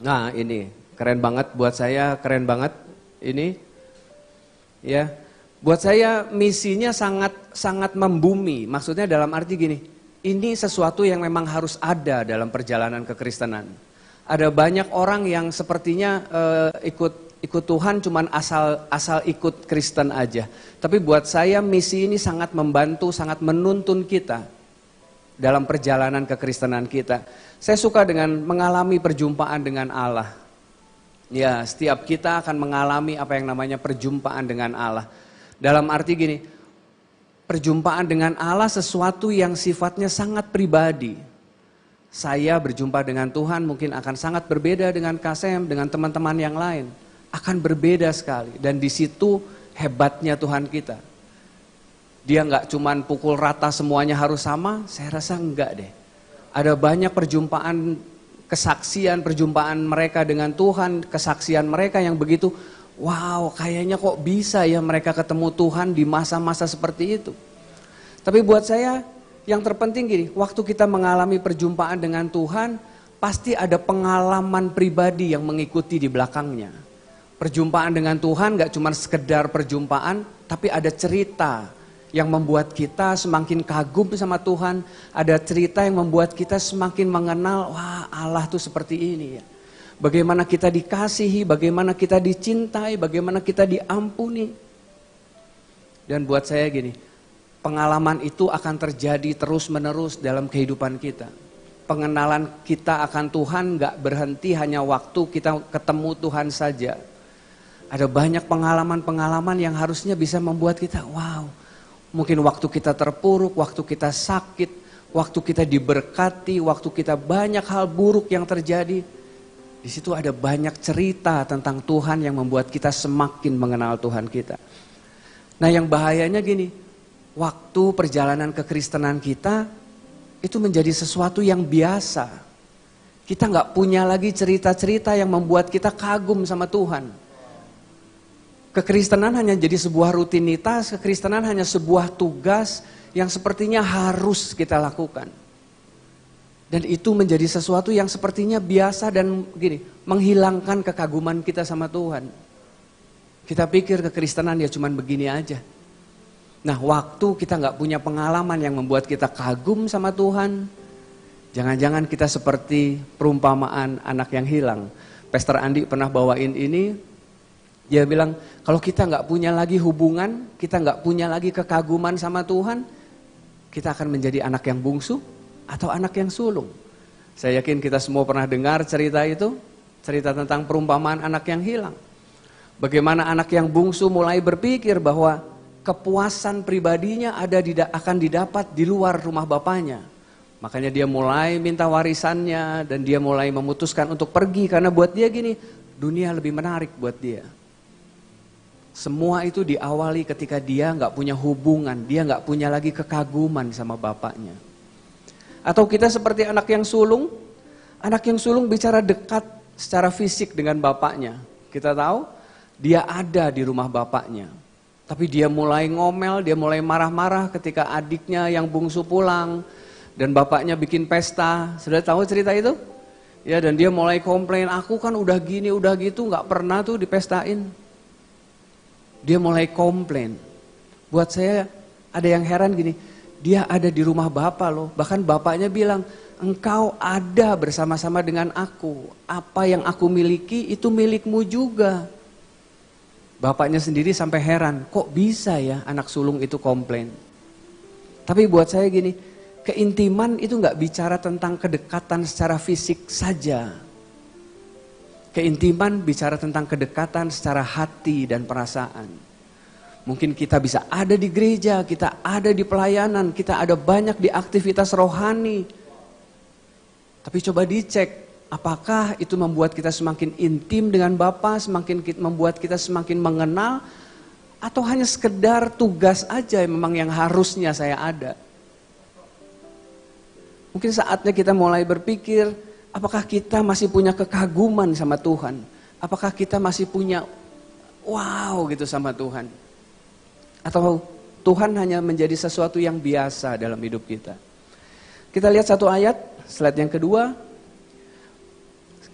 Nah ini keren banget buat saya, keren banget ini ya. Buat saya misinya sangat membumi, maksudnya dalam arti gini, ini sesuatu yang memang harus ada dalam perjalanan kekristenan. Ada banyak orang yang sepertinya ikut Tuhan cuman asal ikut Kristen aja. Tapi buat saya misi ini sangat membantu, sangat menuntun kita dalam perjalanan kekristenan kita. Saya suka dengan mengalami perjumpaan dengan Allah. Ya, setiap kita akan mengalami apa yang namanya perjumpaan dengan Allah. Dalam arti gini, perjumpaan dengan Allah sesuatu yang sifatnya sangat pribadi. Saya berjumpa dengan Tuhan mungkin akan sangat berbeda dengan Kasem, dengan teman-teman yang lain. Akan berbeda sekali. Dan di situ hebatnya Tuhan kita. Dia nggak cuman pukul rata semuanya harus sama, saya rasa enggak deh. Ada banyak perjumpaan, kesaksian, perjumpaan mereka dengan Tuhan, kesaksian mereka yang begitu, wow kayaknya kok bisa ya mereka ketemu Tuhan di masa-masa seperti itu. Tapi buat saya yang terpenting gini, waktu kita mengalami perjumpaan dengan Tuhan, pasti ada pengalaman pribadi yang mengikuti di belakangnya. Perjumpaan dengan Tuhan gak cuma sekedar perjumpaan, tapi ada cerita yang membuat kita semakin kagum sama Tuhan. Ada cerita yang membuat kita semakin mengenal, wah Allah tuh seperti ini ya. Bagaimana kita dikasihi, bagaimana kita dicintai, bagaimana kita diampuni. Dan buat saya gini, pengalaman itu akan terjadi terus menerus dalam kehidupan kita. Pengenalan kita akan Tuhan gak berhenti hanya waktu kita ketemu Tuhan saja. Ada banyak pengalaman-pengalaman yang harusnya bisa membuat kita wow. Mungkin waktu kita terpuruk, waktu kita sakit, waktu kita diberkati, waktu kita banyak hal buruk yang terjadi. Di situ ada banyak cerita tentang Tuhan yang membuat kita semakin mengenal Tuhan kita. Nah yang bahayanya gini, waktu perjalanan kekristenan kita itu menjadi sesuatu yang biasa. Kita nggak punya lagi cerita-cerita yang membuat kita kagum sama Tuhan. Kekristenan hanya jadi sebuah rutinitas, kekristenan hanya sebuah tugas yang sepertinya harus kita lakukan. Dan itu menjadi sesuatu yang sepertinya biasa dan gini, menghilangkan kekaguman kita sama Tuhan. Kita pikir kekristenan ya cuman begini aja. Nah waktu kita gak punya pengalaman yang membuat kita kagum sama Tuhan, jangan-jangan kita seperti perumpamaan anak yang hilang. Pastor Andi pernah bawain ini. Dia bilang, kalau kita nggak punya lagi hubungan, kita nggak punya lagi kekaguman sama Tuhan, kita akan menjadi anak yang bungsu atau anak yang sulung. Saya yakin kita semua pernah dengar cerita itu, cerita tentang perumpamaan anak yang hilang. Bagaimana anak yang bungsu mulai berpikir bahwa kepuasan pribadinya akan didapat di luar rumah bapaknya. Makanya dia mulai minta warisannya dan dia mulai memutuskan untuk pergi karena buat dia gini, dunia lebih menarik buat dia. Semua itu diawali ketika dia nggak punya hubungan, dia nggak punya lagi kekaguman sama bapaknya. Atau kita seperti anak yang sulung bicara dekat secara fisik dengan bapaknya. Kita tahu dia ada di rumah bapaknya. Tapi dia mulai ngomel, dia mulai marah-marah ketika adiknya yang bungsu pulang. Dan bapaknya bikin pesta, sudah tahu cerita itu? Ya dan dia mulai komplain, aku kan udah gini, udah gitu nggak pernah tuh dipestain. Dia mulai komplain. Buat saya ada yang heran gini, dia ada di rumah bapak loh. Bahkan bapaknya bilang, engkau ada bersama-sama dengan aku. Apa yang aku miliki itu milikmu juga. Bapaknya sendiri sampai heran, kok bisa ya anak sulung itu komplain. Tapi buat saya gini, keintiman itu gak bicara tentang kedekatan secara fisik saja. Keintiman bicara tentang kedekatan secara hati dan perasaan. Mungkin kita bisa ada di gereja, kita ada di pelayanan, kita ada banyak di aktivitas rohani. Tapi coba dicek, apakah itu membuat kita semakin intim dengan Bapa, membuat kita semakin mengenal, atau hanya sekedar tugas aja memang yang harusnya saya ada. Mungkin saatnya kita mulai berpikir, apakah kita masih punya kekaguman sama Tuhan? Apakah kita masih punya wow gitu sama Tuhan? Atau Tuhan hanya menjadi sesuatu yang biasa dalam hidup kita? Kita lihat satu ayat, slide yang kedua.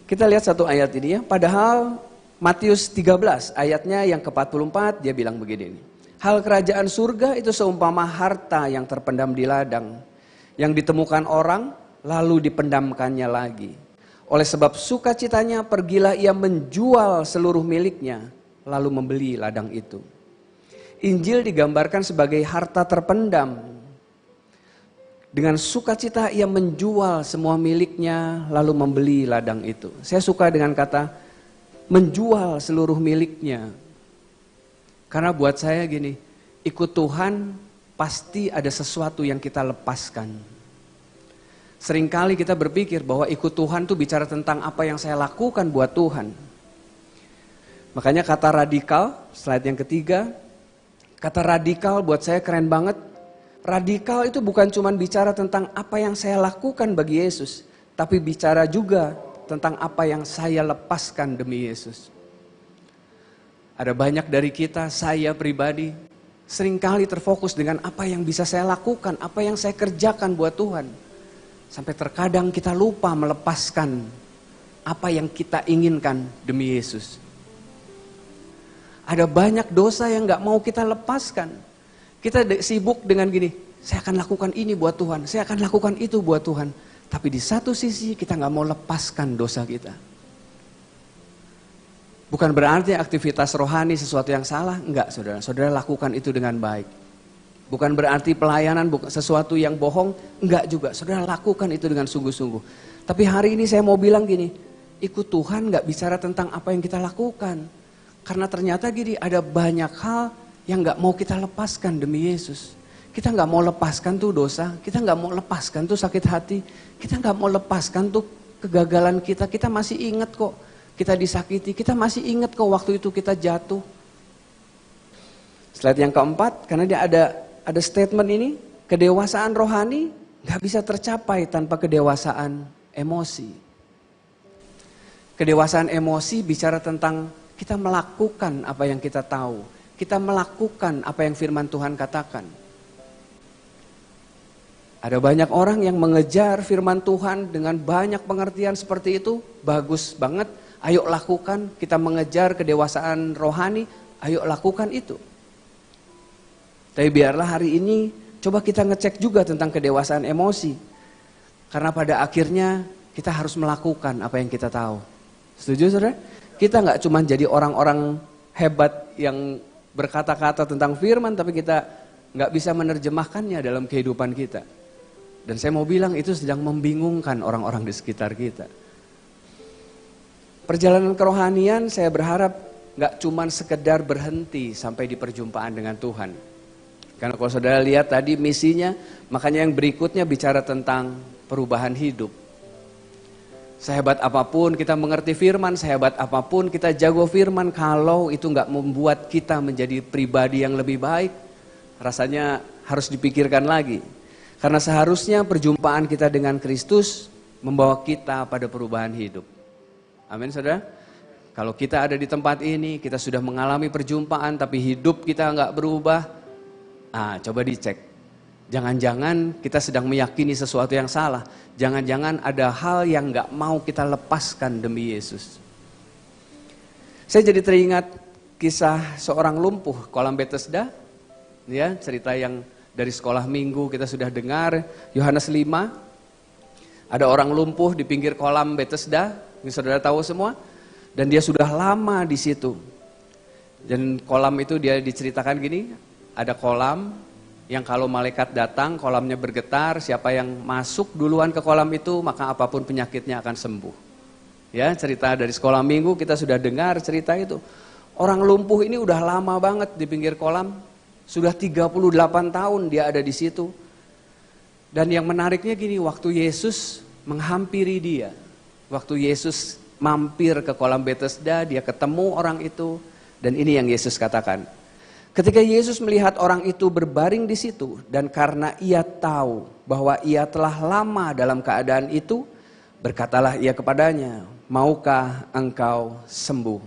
Kita lihat satu ayat ini ya. Padahal Matius 13 ayatnya yang ke-44 dia bilang begini. Hal kerajaan surga itu seumpama harta yang terpendam di ladang. Yang ditemukan orang lalu dipendamkannya lagi. Oleh sebab sukacitanya pergilah ia menjual seluruh miliknya lalu membeli ladang itu. Injil digambarkan sebagai harta terpendam. Dengan sukacita ia menjual semua miliknya lalu membeli ladang itu. Saya suka dengan kata menjual seluruh miliknya. Karena buat saya gini, ikut Tuhan pasti ada sesuatu yang kita lepaskan. Seringkali kita berpikir bahwa ikut Tuhan tuh bicara tentang apa yang saya lakukan buat Tuhan. Makanya kata radikal, slide yang ketiga, kata radikal buat saya keren banget. Radikal itu bukan cuma bicara tentang apa yang saya lakukan bagi Yesus, tapi bicara juga tentang apa yang saya lepaskan demi Yesus. Ada banyak dari kita, saya pribadi, seringkali terfokus dengan apa yang bisa saya lakukan, apa yang saya kerjakan buat Tuhan. Sampai terkadang kita lupa melepaskan apa yang kita inginkan demi Yesus. Ada banyak dosa yang gak mau kita lepaskan. Kita sibuk dengan gini, saya akan lakukan ini buat Tuhan, saya akan lakukan itu buat Tuhan. Tapi di satu sisi kita gak mau lepaskan dosa kita. Bukan berarti aktivitas rohani sesuatu yang salah, enggak saudara. Saudara lakukan itu dengan baik. Bukan berarti pelayanan sesuatu yang bohong, enggak juga. Saudara lakukan itu dengan sungguh-sungguh. Tapi hari ini saya mau bilang gini, ikut Tuhan gak bicara tentang apa yang kita lakukan. Karena ternyata gini, ada banyak hal yang gak mau kita lepaskan demi Yesus. Kita gak mau lepaskan tuh dosa, kita gak mau lepaskan tuh sakit hati, kita gak mau lepaskan tuh kegagalan kita. Kita masih ingat kok kita disakiti, kita masih ingat kok waktu itu kita jatuh. Slide yang keempat, karena dia ada statement ini, kedewasaan rohani gak bisa tercapai tanpa kedewasaan emosi. Kedewasaan emosi bicara tentang kita melakukan apa yang kita tahu. Kita melakukan apa yang firman Tuhan katakan. Ada banyak orang yang mengejar firman Tuhan dengan banyak pengertian seperti itu. Bagus banget, ayo lakukan. Kita mengejar kedewasaan rohani, ayo lakukan itu. Tapi biarlah hari ini coba kita ngecek juga tentang kedewasaan emosi. Karena pada akhirnya kita harus melakukan apa yang kita tahu. Setuju saudara? Kita gak cuma jadi orang-orang hebat yang berkata-kata tentang firman, tapi kita gak bisa menerjemahkannya dalam kehidupan kita. Dan saya mau bilang itu sedang membingungkan orang-orang di sekitar kita. Perjalanan kerohanian saya berharap gak cuma sekedar berhenti sampai di perjumpaan dengan Tuhan. Karena kalau saudara lihat tadi misinya, makanya yang berikutnya bicara tentang perubahan hidup. Sehebat apapun kita mengerti firman, sehebat apapun kita jago firman, kalau itu gak membuat kita menjadi pribadi yang lebih baik, rasanya harus dipikirkan lagi. Karena seharusnya perjumpaan kita dengan Kristus membawa kita pada perubahan hidup. Amin saudara? Kalau kita ada di tempat ini, kita sudah mengalami perjumpaan tapi hidup kita gak berubah, coba dicek. Jangan-jangan kita sedang meyakini sesuatu yang salah. Jangan-jangan ada hal yang gak mau kita lepaskan demi Yesus. Saya jadi teringat kisah seorang lumpuh kolam Bethesda. Ya, cerita yang dari sekolah minggu kita sudah dengar. Yohanes 5. Ada orang lumpuh di pinggir kolam Bethesda. Ini saudara tahu semua. Dan dia sudah lama di situ. Dan kolam itu dia diceritakan gini. Ada kolam yang kalau malaikat datang, kolamnya bergetar, siapa yang masuk duluan ke kolam itu, maka apapun penyakitnya akan sembuh. Ya, cerita dari sekolah minggu kita sudah dengar cerita itu. Orang lumpuh ini udah lama banget di pinggir kolam, sudah 38 tahun dia ada di situ. Dan yang menariknya gini, waktu Yesus menghampiri dia, waktu Yesus mampir ke kolam Bethesda, dia ketemu orang itu, dan ini yang Yesus katakan. Ketika Yesus melihat orang itu berbaring di situ dan karena ia tahu bahwa ia telah lama dalam keadaan itu, berkatalah ia kepadanya, maukah engkau sembuh?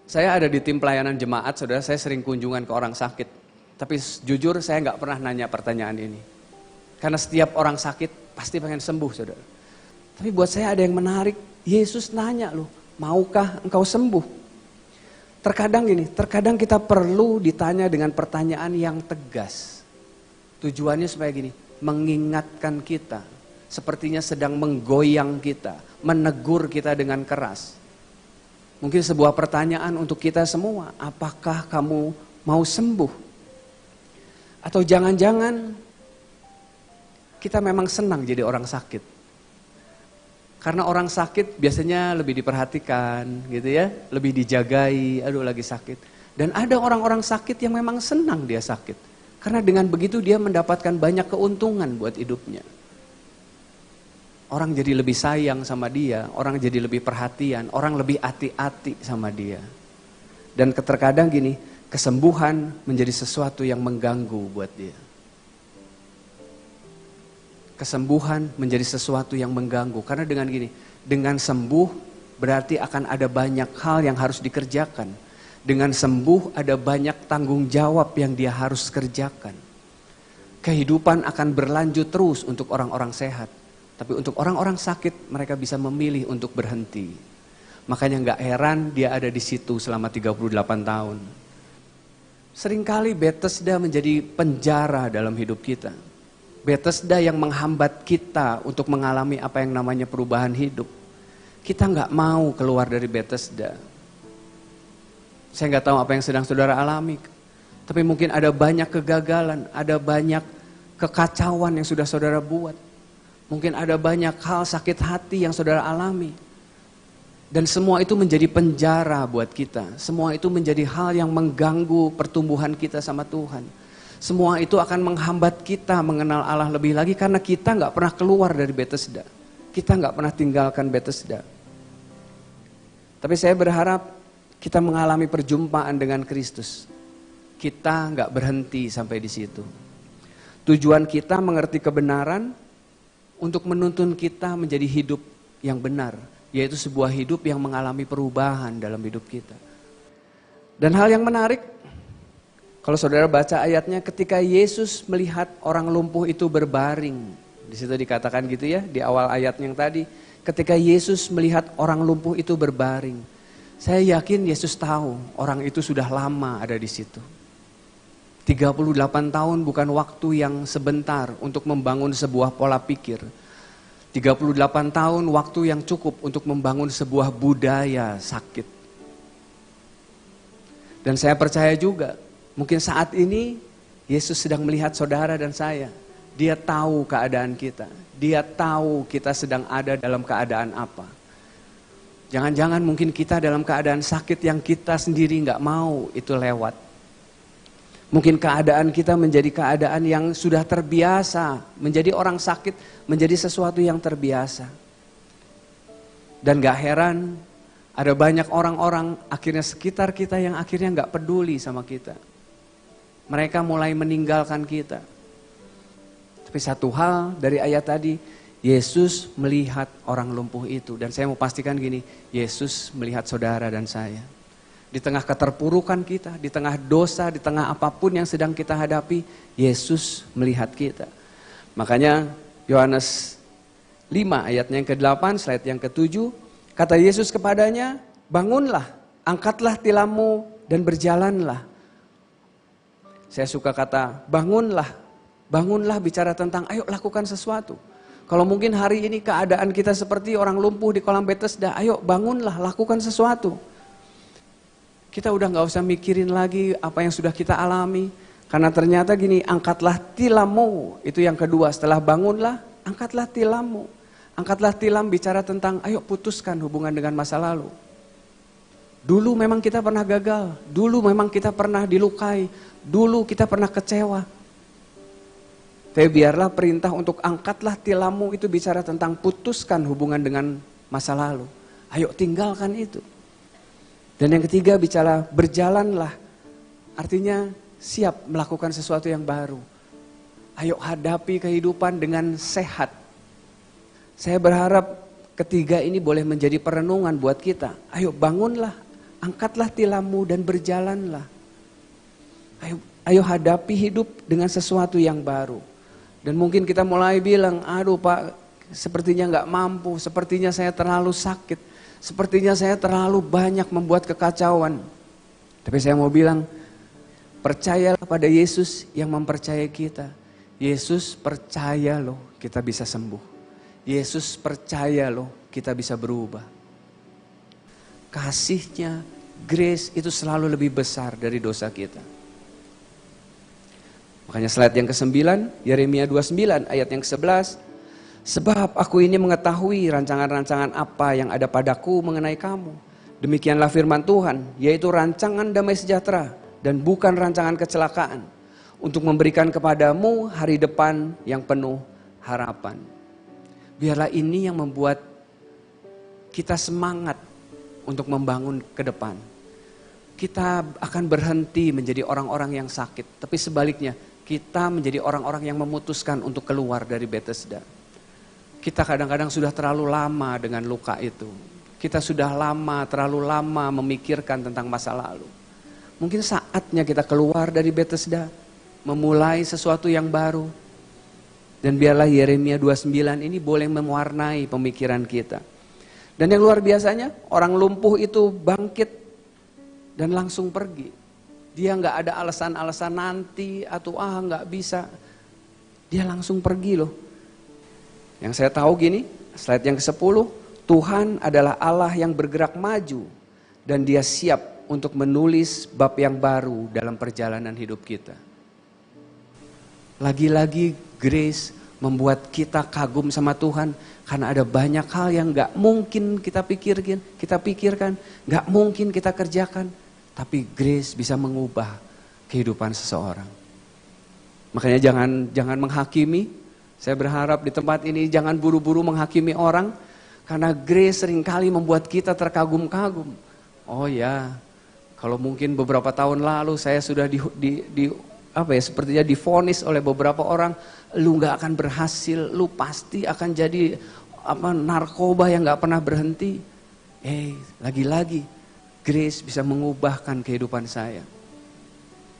Saya ada di tim pelayanan jemaat, saudara, saya sering kunjungan ke orang sakit. Tapi jujur saya nggak pernah nanya pertanyaan ini. Karena setiap orang sakit pasti pengen sembuh, saudara. Tapi buat saya ada yang menarik, Yesus nanya loh, maukah engkau sembuh? Terkadang kita perlu ditanya dengan pertanyaan yang tegas. Tujuannya supaya gini, mengingatkan kita, sepertinya sedang menggoyang kita, menegur kita dengan keras. Mungkin sebuah pertanyaan untuk kita semua, apakah kamu mau sembuh? Atau jangan-jangan kita memang senang jadi orang sakit. Karena orang sakit biasanya lebih diperhatikan gitu ya, lebih dijagai, aduh lagi sakit. Dan ada orang-orang sakit yang memang senang dia sakit. Karena dengan begitu dia mendapatkan banyak keuntungan buat hidupnya. Orang jadi lebih sayang sama dia, orang jadi lebih perhatian, orang lebih hati-hati sama dia. Dan terkadang gini, kesembuhan menjadi sesuatu yang mengganggu buat dia. Kesembuhan menjadi sesuatu yang mengganggu. Karena dengan sembuh berarti akan ada banyak hal yang harus dikerjakan. Dengan sembuh ada banyak tanggung jawab yang dia harus kerjakan. Kehidupan akan berlanjut terus untuk orang-orang sehat. Tapi untuk orang-orang sakit mereka bisa memilih untuk berhenti. Makanya gak heran dia ada di situ selama 38 tahun. Seringkali Bethesda menjadi penjara dalam hidup kita. Bethesda yang menghambat kita untuk mengalami apa yang namanya perubahan hidup. Kita nggak mau keluar dari Bethesda. Saya nggak tahu apa yang sedang saudara alami. Tapi mungkin ada banyak kegagalan, ada banyak kekacauan yang sudah saudara buat. Mungkin ada banyak hal sakit hati yang saudara alami. Dan semua itu menjadi penjara buat kita. Semua itu menjadi hal yang mengganggu pertumbuhan kita sama Tuhan. Semua itu akan menghambat kita mengenal Allah lebih lagi karena kita nggak pernah keluar dari Bethesda. Kita nggak pernah tinggalkan Bethesda. Tapi saya berharap kita mengalami perjumpaan dengan Kristus. Kita nggak berhenti sampai di situ. Tujuan kita mengerti kebenaran untuk menuntun kita menjadi hidup yang benar. Yaitu sebuah hidup yang mengalami perubahan dalam hidup kita. Dan hal yang menarik, kalau saudara baca ayatnya, ketika Yesus melihat orang lumpuh itu berbaring. Di situ dikatakan gitu ya, di awal ayat yang tadi. Ketika Yesus melihat orang lumpuh itu berbaring. Saya yakin Yesus tahu orang itu sudah lama ada di situ. 38 tahun bukan waktu yang sebentar untuk membangun sebuah pola pikir. 38 tahun waktu yang cukup untuk membangun sebuah budaya sakit. Dan saya percaya juga, mungkin saat ini Yesus sedang melihat saudara dan saya. Dia tahu keadaan kita. Dia tahu kita sedang ada dalam keadaan apa. Jangan-jangan mungkin kita dalam keadaan sakit yang kita sendiri gak mau itu lewat. Mungkin keadaan kita menjadi keadaan yang sudah terbiasa. Menjadi orang sakit menjadi sesuatu yang terbiasa. Dan gak heran ada banyak orang-orang akhirnya sekitar kita yang akhirnya gak peduli sama kita. Mereka mulai meninggalkan kita. Tapi satu hal dari ayat tadi, Yesus melihat orang lumpuh itu. Dan saya mau pastikan gini, Yesus melihat saudara dan saya. Di tengah keterpurukan kita, di tengah dosa, di tengah apapun yang sedang kita hadapi, Yesus melihat kita. Makanya Yohanes 5 ayatnya yang ke-8, slide yang ke-7, kata Yesus kepadanya, bangunlah, angkatlah tilammu dan berjalanlah. Saya suka kata bangunlah, bangunlah bicara tentang ayo lakukan sesuatu. Kalau mungkin hari ini keadaan kita seperti orang lumpuh di kolam Bethesda, ayo bangunlah lakukan sesuatu. Kita udah gak usah mikirin lagi apa yang sudah kita alami. Karena ternyata gini, angkatlah tilammu, itu yang kedua. Setelah bangunlah, angkatlah tilammu. Angkatlah tilam bicara tentang ayo putuskan hubungan dengan masa lalu. Dulu memang kita pernah gagal, dulu memang kita pernah dilukai, dulu kita pernah kecewa. Tapi biarlah perintah untuk angkatlah tilammu itu bicara tentang putuskan hubungan dengan masa lalu. Ayo tinggalkan itu. Dan yang ketiga bicara berjalanlah, artinya siap melakukan sesuatu yang baru. Ayo hadapi kehidupan dengan sehat. Saya berharap ketiga ini boleh menjadi perenungan buat kita. Ayo bangunlah, angkatlah tilammu dan berjalanlah. Ayo hadapi hidup dengan sesuatu yang baru. Dan mungkin kita mulai bilang, aduh Pak, sepertinya nggak mampu, sepertinya saya terlalu sakit, sepertinya saya terlalu banyak membuat kekacauan. Tapi saya mau bilang, percayalah pada Yesus yang mempercayai kita. Yesus percaya loh kita bisa sembuh. Yesus percaya loh kita bisa berubah. Kasihnya, grace itu selalu lebih besar dari dosa kita. Makanya slide yang ke-9, Yeremia 29 ayat yang ke-11. Sebab aku ini mengetahui rancangan-rancangan apa yang ada padaku mengenai kamu. Demikianlah firman Tuhan, yaitu rancangan damai sejahtera dan bukan rancangan kecelakaan. Untuk memberikan kepadamu hari depan yang penuh harapan. Biarlah ini yang membuat kita semangat untuk membangun ke depan. Kita akan berhenti menjadi orang-orang yang sakit. Tapi sebaliknya, kita menjadi orang-orang yang memutuskan untuk keluar dari Bethesda. Kita kadang-kadang sudah terlalu lama dengan luka itu. Kita sudah terlalu lama memikirkan tentang masa lalu. Mungkin saatnya kita keluar dari Bethesda, memulai sesuatu yang baru. Dan biarlah Yeremia 29 ini boleh mewarnai pemikiran kita. Dan yang luar biasanya, orang lumpuh itu bangkit dan langsung pergi. Dia nggak ada alasan-alasan nanti atau nggak bisa. Dia langsung pergi loh. Yang saya tahu gini, slide yang ke-10, Tuhan adalah Allah yang bergerak maju dan Dia siap untuk menulis bab yang baru dalam perjalanan hidup kita. Lagi-lagi grace membuat kita kagum sama Tuhan karena ada banyak hal yang gak mungkin kita pikirkan, gak mungkin kita kerjakan, tapi grace bisa mengubah kehidupan seseorang. Makanya jangan menghakimi. Saya berharap di tempat ini jangan buru-buru menghakimi orang, karena grace seringkali membuat kita terkagum-kagum. Oh ya, kalau mungkin beberapa tahun lalu saya sudah sepertinya divonis oleh beberapa orang, lu nggak akan berhasil, lu pasti akan jadi narkoba yang nggak pernah berhenti. Lagi-lagi grace bisa mengubahkan kehidupan saya.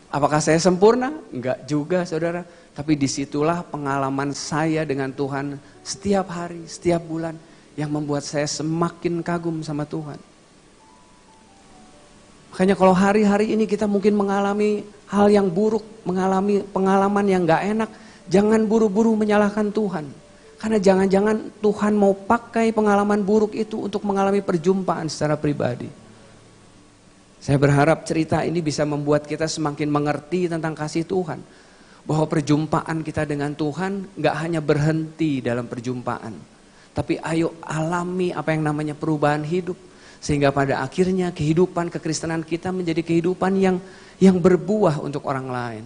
Apakah saya sempurna? Enggak juga, saudara. Tapi disitulah pengalaman saya dengan Tuhan setiap hari, setiap bulan, yang membuat saya semakin kagum sama Tuhan. Makanya kalau hari-hari ini kita mungkin mengalami hal yang buruk, mengalami pengalaman yang gak enak, jangan buru-buru menyalahkan Tuhan. Karena jangan-jangan Tuhan mau pakai pengalaman buruk itu untuk mengalami perjumpaan secara pribadi. Saya berharap cerita ini bisa membuat kita semakin mengerti tentang kasih Tuhan. Bahwa perjumpaan kita dengan Tuhan gak hanya berhenti dalam perjumpaan. Tapi ayo alami apa yang namanya perubahan hidup. Sehingga pada akhirnya kehidupan kekristenan kita menjadi kehidupan yang berbuah untuk orang lain.